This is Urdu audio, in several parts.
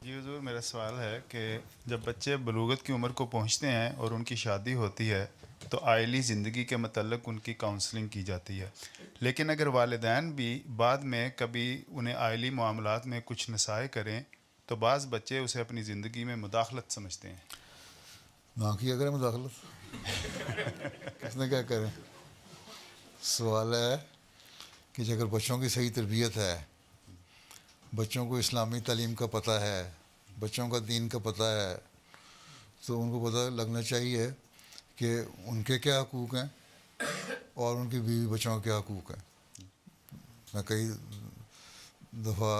جی حضور، میرا سوال ہے کہ جب بچے بلوغت کی عمر کو پہنچتے ہیں اور ان کی شادی ہوتی ہے تو آئلی زندگی کے متعلق ان کی کاؤنسلنگ کی جاتی ہے، لیکن اگر والدین بھی بعد میں کبھی انہیں آئلی معاملات میں کچھ نصائح کریں تو بعض بچے اسے اپنی زندگی میں مداخلت سمجھتے ہیں۔ نہ کیا کریں مداخلت، اس نے کیا کریں؟ سوال ہے کہ اگر بچوں کی صحیح تربیت ہے، بچوں کو اسلامی تعلیم کا پتہ ہے، بچوں کا دین کا پتہ ہے، تو ان کو پتہ لگنا چاہیے کہ ان کے کیا حقوق ہیں اور ان کی بیوی بچوں کے کیا حقوق ہیں۔ میں کئی دفعہ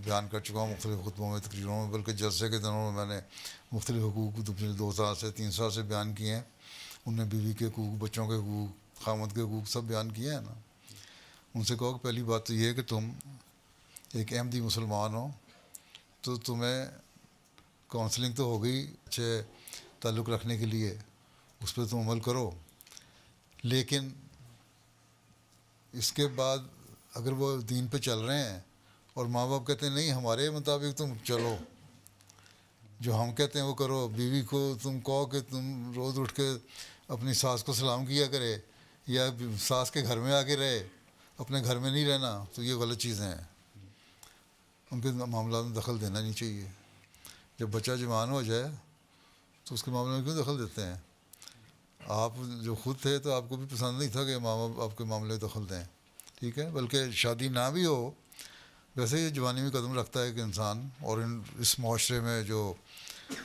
بیان کر چکا ہوں مختلف خطبوں میں، تقریروں میں، بلکہ جلسے کے دنوں میں میں نے مختلف حقوق پچھلے 2 سال سے 3 سال سے بیان کیے ہیں۔ ان نے بیوی کے حقوق، بچوں کے حقوق، خامد کے حقوق سب بیان کیے ہیں نا۔ ان سے کہو کہ پہلی بات تو یہ ہے کہ تم ایک احمدی مسلمان ہو تو تمہیں کونسلنگ تو ہو گئی اچھے تعلق رکھنے کے لیے، اس پہ تم عمل کرو، لیکن اس کے بعد اگر وہ دین پہ چل رہے ہیں اور ماں باپ کہتے ہیں نہیں ہمارے مطابق تم چلو، جو ہم کہتے ہیں وہ کرو، بیوی کو تم کہو کہ تم روز اٹھ کے اپنی ساس کو سلام کیا کرے یا ساس کے گھر میں آ کے رہے، اپنے گھر میں نہیں رہنا، تو یہ غلط چیزیں ہیں۔ ان کے معاملات میں دخل دینا نہیں چاہیے۔ جب بچہ جوان ہو جائے تو اس کے معاملے میں کیوں دخل دیتے ہیں؟ آپ جو خود تھے تو آپ کو بھی پسند نہیں تھا کہ ماں باپ آپ کے معاملے میں دخل دیں، ٹھیک ہے؟ بلکہ شادی نہ بھی ہو، ویسے یہ جوانی میں قدم رکھتا ہے کہ انسان، اور اس معاشرے میں جو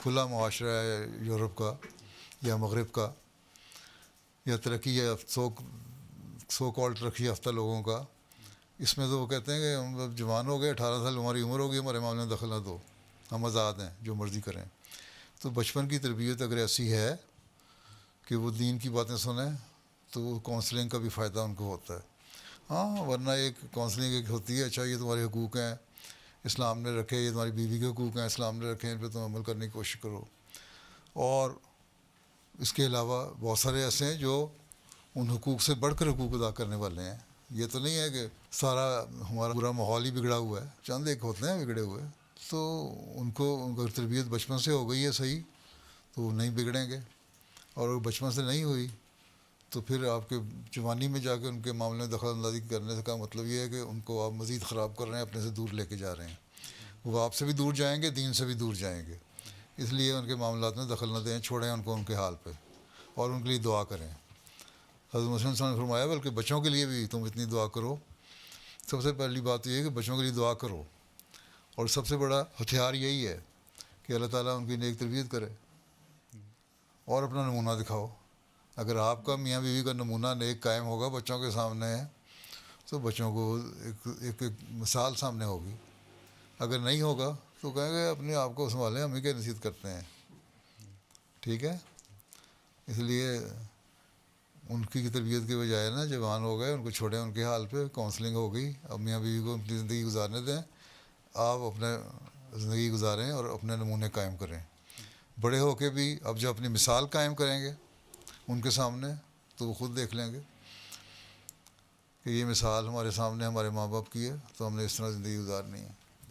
کھلا معاشرہ ہے یورپ کا یا مغرب کا یا ترقی یا سو کال ترقی یافتہ لوگوں کا، اس میں تو وہ کہتے ہیں کہ ہم اب جوان ہو گئے، 18 سال ہماری عمر ہوگی، ہمارے معاملے میں دخل نہ دو، ہم آزاد ہیں جو مرضی کریں۔ تو بچپن کی تربیت اگر ایسی ہے کہ وہ دین کی باتیں سنیں تو وہ کونسلنگ کا بھی فائدہ ان کو ہوتا ہے۔ ہاں، ورنہ ایک کونسلنگ ایک ہوتی ہے، اچھا یہ تمہارے حقوق ہیں اسلام نے رکھے، یہ تمہاری بیوی کے حقوق ہیں اسلام نے رکھے، ان پہ تم عمل کرنے کی کوشش کرو۔ اور اس کے علاوہ بہت سارے ایسے ہیں جو ان حقوق سے بڑھ کر حقوق ادا کرنے والے ہیں۔ یہ تو نہیں ہے کہ سارا ہمارا پورا ماحول ہی بگڑا ہوا ہے، چند ایک ہوتے ہیں بگڑے ہوئے، تو ان کو تربیت بچپن سے ہو گئی ہے صحیح تو وہ نہیں بگڑیں گے، اور اگر بچپن سے نہیں ہوئی تو پھر آپ کے جوانی میں جا کے ان کے معاملے میں دخل اندازی کرنے کا مطلب یہ ہے کہ ان کو آپ مزید خراب کر رہے ہیں، اپنے سے دور لے کے جا رہے ہیں، وہ آپ سے بھی دور جائیں گے، دین سے بھی دور جائیں گے۔ اس لیے ان کے معاملات میں دخل نہ دیں، چھوڑیں ان کو ان کے حال پہ، اور ان کے لیے دعا کریں۔ حضرت مسلم صلی اللہ علیہ وسلم نے فرمایا بلکہ بچوں کے لیے بھی تم اتنی دعا کرو۔ سب سے پہلی بات یہ ہے کہ بچوں کے لیے دعا کرو، اور سب سے بڑا ہتھیار یہی ہے کہ اللہ تعالیٰ ان کی نیک تربیت کرے اور اپنا نمونہ دکھاؤ۔ اگر آپ کا میاں بیوی کا نمونہ نیک قائم ہوگا بچوں کے سامنے تو بچوں کو ایک مثال سامنے ہوگی۔ اگر نہیں ہوگا تو کہیں گے اپنے آپ کو سنبھالیں، ہم ہی کے نصیحت کرتے ہیں، ٹھیک ہے؟ اس لیے ان کی تربیت کے بجائے نا جوان ہو گئے ان کو چھوڑیں ان کے حال پہ، کونسلنگ ہو گئی، اب میاں بیوی کو اپنی زندگی گزارنے دیں، آپ اپنے زندگی گزاریں اور اپنے نمونے قائم کریں۔ بڑے ہو کے بھی اب جب اپنی مثال قائم کریں گے ان کے سامنے تو وہ خود دیکھ لیں گے کہ یہ مثال ہمارے سامنے ہمارے ماں باپ کی ہے تو ہم نے اس طرح زندگی گزارنی ہے۔